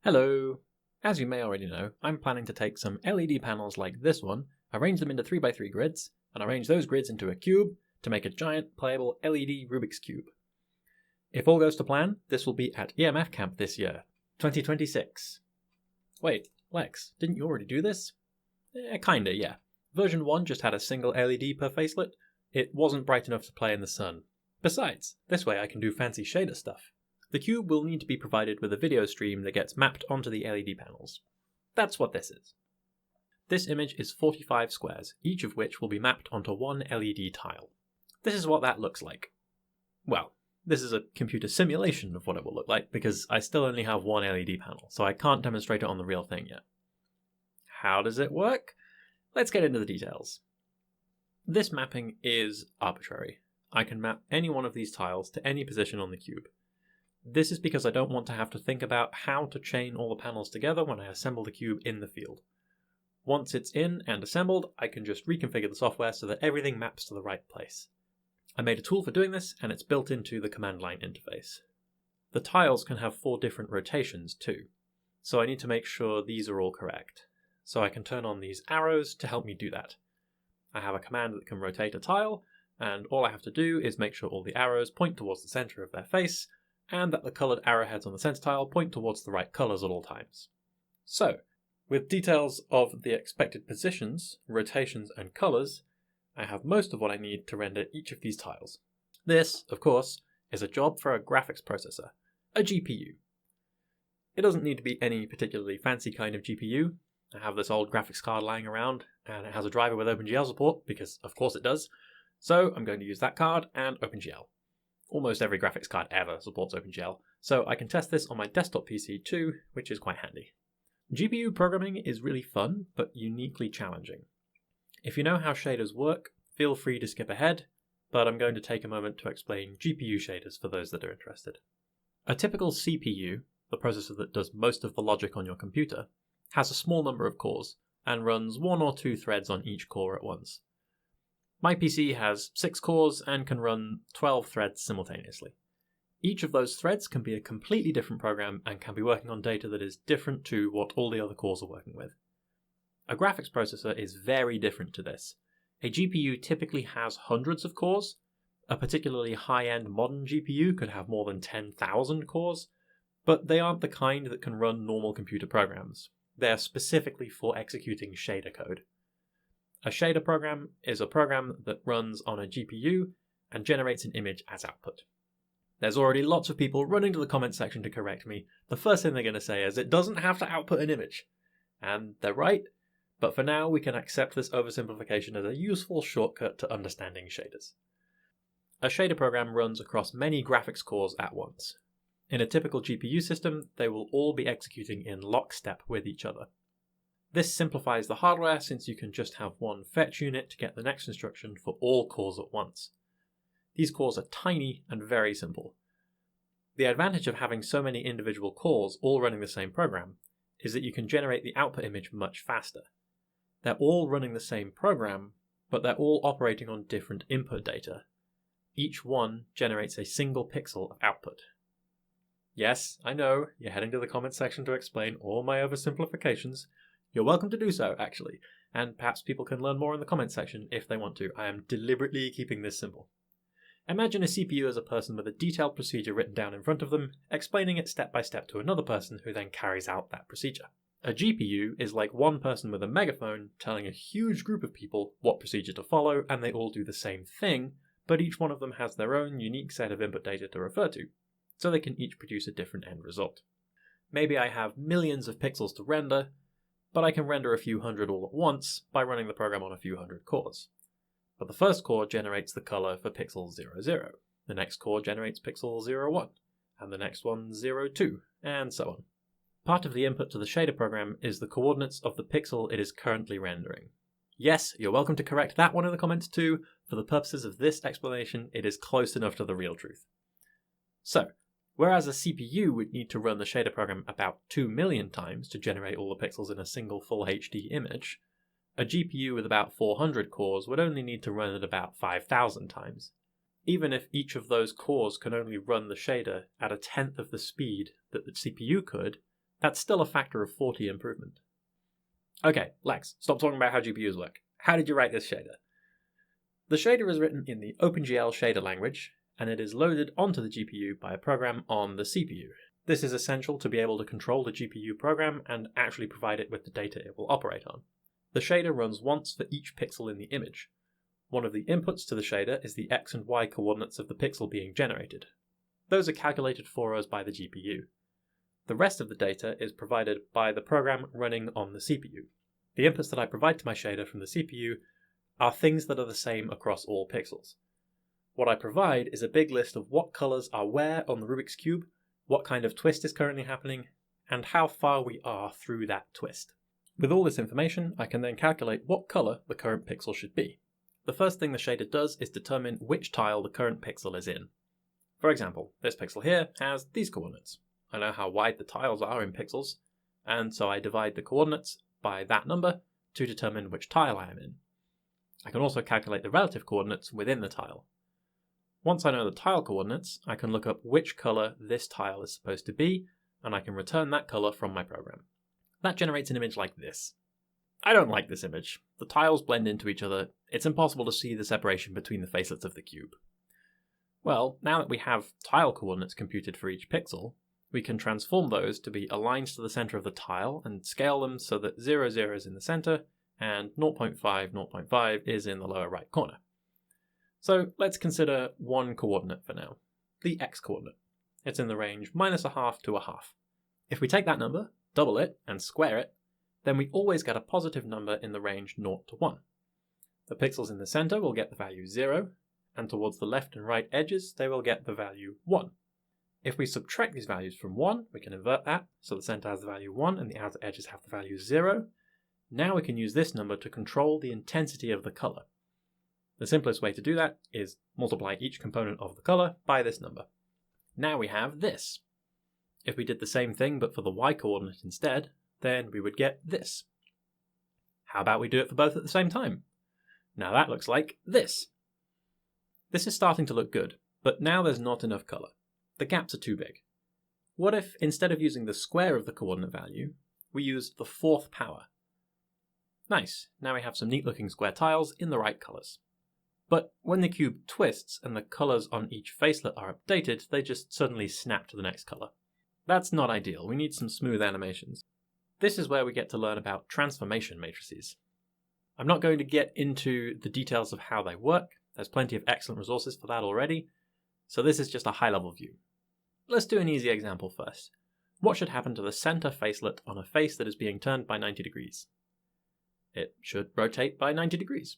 Hello! As you may already know, I'm planning to take some LED panels like this one, arrange them into 3x3 grids, and arrange those grids into a cube to make a giant playable LED Rubik's Cube. If all goes to plan, this will be at EMF Camp this year, 2026. Wait, Lex, didn't you already do this? Kinda, yeah. Version 1 just had a single LED per facelet. It wasn't bright enough to play in the sun. Besides, this way I can do fancy shader stuff. The cube will need to be provided with a video stream that gets mapped onto the LED panels. That's what this is. This image is 45 squares, each of which will be mapped onto one LED tile. This is what that looks like. Well, this is a computer simulation of what it will look like, because I still only have one LED panel, so I can't demonstrate it on the real thing yet. How does it work? Let's get into the details. This mapping is arbitrary. I can map any one of these tiles to any position on the cube. This is because I don't want to have to think about how to chain all the panels together when I assemble the cube in the field. Once it's in and assembled, I can just reconfigure the software so that everything maps to the right place. I made a tool for doing this, and it's built into the command line interface. The tiles can have 4 different rotations too, so I need to make sure these are all correct. So I can turn on these arrows to help me do that. I have a command that can rotate a tile, and all I have to do is make sure all the arrows point towards the center of their face, and that the coloured arrowheads on the center tile point towards the right colours at all times. So, with details of the expected positions, rotations and colours, I have most of what I need to render each of these tiles. This, of course, is a job for a graphics processor, a GPU. It doesn't need to be any particularly fancy kind of GPU. I have this old graphics card lying around, and it has a driver with OpenGL support, because of course it does, so I'm going to use that card and OpenGL. Almost every graphics card ever supports OpenGL, so I can test this on my desktop PC too, which is quite handy. GPU programming is really fun, but uniquely challenging. If you know how shaders work, feel free to skip ahead, but I'm going to take a moment to explain GPU shaders for those that are interested. A typical CPU, the processor that does most of the logic on your computer, has a small number of cores, and runs 1 or 2 threads on each core at once. My PC has 6 cores and can run 12 threads simultaneously. Each of those threads can be a completely different program and can be working on data that is different to what all the other cores are working with. A graphics processor is very different to this. A GPU typically has hundreds of cores. A particularly high-end modern GPU could have more than 10,000 cores, but they aren't the kind that can run normal computer programs. They are specifically for executing shader code. A shader program is a program that runs on a GPU and generates an image as output. There's already lots of people running to the comment section to correct me. The first thing they're going to say is it doesn't have to output an image. And they're right, but for now we can accept this oversimplification as a useful shortcut to understanding shaders. A shader program runs across many graphics cores at once. In a typical GPU system, they will all be executing in lockstep with each other. This simplifies the hardware since you can just have one fetch unit to get the next instruction for all cores at once. These cores are tiny and very simple. The advantage of having so many individual cores all running the same program is that you can generate the output image much faster. They're all running the same program, but they're all operating on different input data. Each one generates a single pixel of output. Yes, I know, you're heading to the comments section to explain all my oversimplifications. You're welcome to do so, actually, and perhaps people can learn more in the comments section if they want to. I am deliberately keeping this simple. Imagine a CPU as a person with a detailed procedure written down in front of them, explaining it step by step to another person who then carries out that procedure. A GPU is like one person with a megaphone telling a huge group of people what procedure to follow, and they all do the same thing, but each one of them has their own unique set of input data to refer to, so they can each produce a different end result. Maybe I have millions of pixels to render, but I can render a few hundred all at once by running the program on a few hundred cores. But the first core generates the colour for pixel 00, the next core generates pixel 01, and the next one 02, and so on. Part of the input to the shader program is the coordinates of the pixel it is currently rendering. Yes, you're welcome to correct that one in the comments too. For the purposes of this explanation, it is close enough to the real truth. So, whereas a CPU would need to run the shader program about 2 million times to generate all the pixels in a single full HD image, a GPU with about 400 cores would only need to run it about 5,000 times. Even if each of those cores can only run the shader at 1/10 of the speed that the CPU could, That's still a factor of 40 improvement. Okay, Lex, stop talking about how GPUs work. How did you write this shader? The shader is written in the OpenGL shader language, and it is loaded onto the GPU by a program on the CPU. This is essential to be able to control the GPU program and actually provide it with the data it will operate on. The shader runs once for each pixel in the image. One of the inputs to the shader is the x and y coordinates of the pixel being generated. Those are calculated for us by the GPU. The rest of the data is provided by the program running on the CPU. The inputs that I provide to my shader from the CPU are things that are the same across all pixels. What I provide is a big list of what colours are where on the Rubik's Cube, what kind of twist is currently happening, and how far we are through that twist. With all this information, I can then calculate what colour the current pixel should be. The first thing the shader does is determine which tile the current pixel is in. For example, this pixel here has these coordinates. I know how wide the tiles are in pixels, and so I divide the coordinates by that number to determine which tile I am in. I can also calculate the relative coordinates within the tile. Once I know the tile coordinates, I can look up which colour this tile is supposed to be, and I can return that colour from my program. That generates an image like this. I don't like this image. The tiles blend into each other. It's impossible to see the separation between the facelets of the cube. Well, now that we have tile coordinates computed for each pixel, we can transform those to be aligned to the centre of the tile and scale them so that 0, 0 is in the centre and 0.5, 0.5 is in the lower right corner. So let's consider one coordinate for now, the x coordinate. It's in the range -0.5 to 0.5. If we take that number, double it, and square it, then we always get a positive number in the range 0 to 1. The pixels in the centre will get the value 0, and towards the left and right edges they will get the value 1. If we subtract these values from 1, we can invert that, so the centre has the value 1 and the outer edges have the value 0. Now we can use this number to control the intensity of the colour. The simplest way to do that is multiply each component of the colour by this number. Now we have this. If we did the same thing but for the y coordinate instead, then we would get this. How about we do it for both at the same time? Now that looks like this. This is starting to look good, but now there's not enough colour. The gaps are too big. What if, instead of using the square of the coordinate value, we use the 4th power? Nice, now we have some neat looking square tiles in the right colours. But when the cube twists and the colours on each facelet are updated, they just suddenly snap to the next colour. That's not ideal, we need some smooth animations. This is where we get to learn about transformation matrices. I'm not going to get into the details of how they work, there's plenty of excellent resources for that already, so this is just a high level view. Let's do an easy example first. What should happen to the centre facelet on a face that is being turned by 90 degrees? It should rotate by 90 degrees.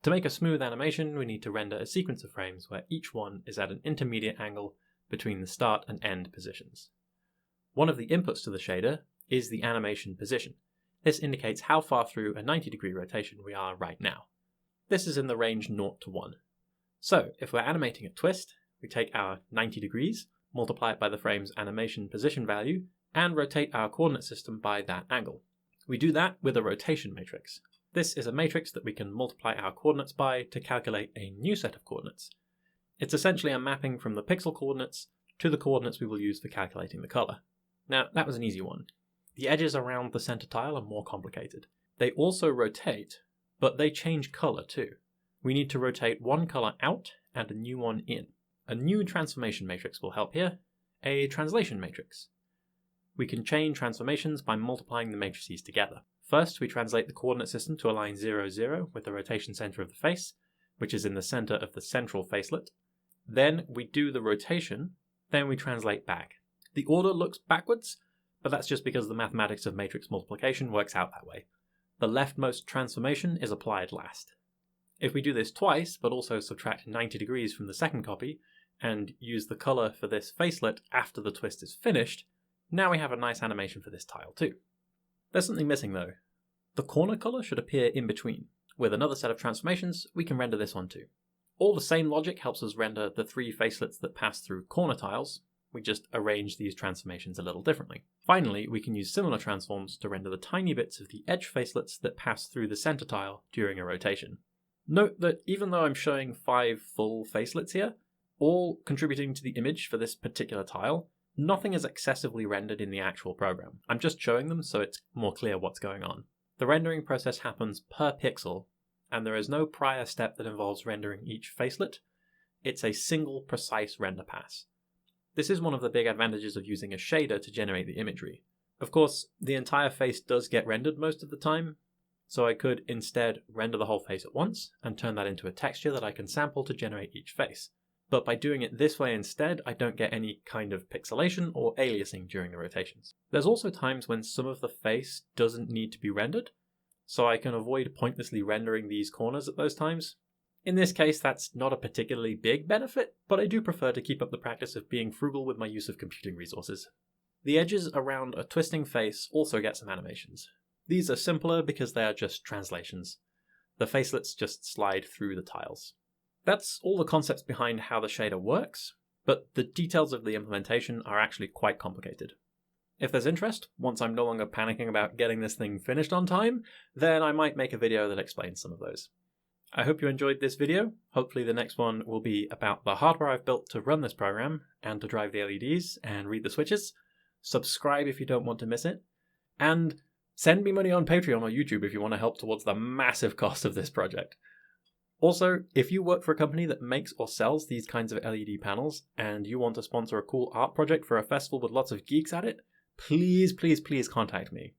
To make a smooth animation, we need to render a sequence of frames where each one is at an intermediate angle between the start and end positions. One of the inputs to the shader is the animation position. This indicates how far through a 90-degree rotation we are right now. This is in the range 0 to 1. So, if we're animating a twist, we take our 90 degrees, multiply it by the frame's animation position value, and rotate our coordinate system by that angle. We do that with a rotation matrix. This is a matrix that we can multiply our coordinates by to calculate a new set of coordinates. It's essentially a mapping from the pixel coordinates to the coordinates we will use for calculating the colour. Now, that was an easy one. The edges around the centre tile are more complicated. They also rotate, but they change colour too. We need to rotate one colour out and a new one in. A new transformation matrix will help here, a translation matrix. We can chain transformations by multiplying the matrices together. First, we translate the coordinate system to align 0, 0 with the rotation centre of the face, which is in the centre of the central facelet. Then we do the rotation, then we translate back. The order looks backwards, but that's just because the mathematics of matrix multiplication works out that way. The leftmost transformation is applied last. If we do this twice, but also subtract 90 degrees from the second copy, and use the colour for this facelet after the twist is finished, now we have a nice animation for this tile too. There's something missing though. The corner colour should appear in between. With another set of transformations, we can render this one too. All the same logic helps us render the 3 facelets that pass through corner tiles, we just arrange these transformations a little differently. Finally, we can use similar transforms to render the tiny bits of the edge facelets that pass through the centre tile during a rotation. Note that even though I'm showing 5 full facelets here, all contributing to the image for this particular tile, Nothing is excessively rendered in the actual program. I'm just showing them so it's more clear what's going on. The rendering process happens per pixel, and there is no prior step that involves rendering each facelet. It's a single precise render pass. This is one of the big advantages of using a shader to generate the imagery. Of course, the entire face does get rendered most of the time, so I could instead render the whole face at once and turn that into a texture that I can sample to generate each face. But by doing it this way instead, I don't get any kind of pixelation or aliasing during the rotations. There's also times when some of the face doesn't need to be rendered, so I can avoid pointlessly rendering these corners at those times. In this case, that's not a particularly big benefit, but I do prefer to keep up the practice of being frugal with my use of computing resources. The edges around a twisting face also get some animations. These are simpler because they are just translations. The facelets just slide through the tiles. That's all the concepts behind how the shader works, but the details of the implementation are actually quite complicated. If there's interest, once I'm no longer panicking about getting this thing finished on time, then I might make a video that explains some of those. I hope you enjoyed this video. Hopefully the next one will be about the hardware I've built to run this program and to drive the LEDs and read the switches. Subscribe if you don't want to miss it. And send me money on Patreon or YouTube if you want to help towards the massive cost of this project. Also, if you work for a company that makes or sells these kinds of LED panels and you want to sponsor a cool art project for a festival with lots of geeks at it, please, please, please contact me.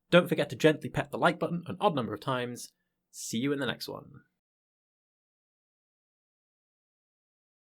Don't forget to gently pet the like button an odd number of times. See you in the next one.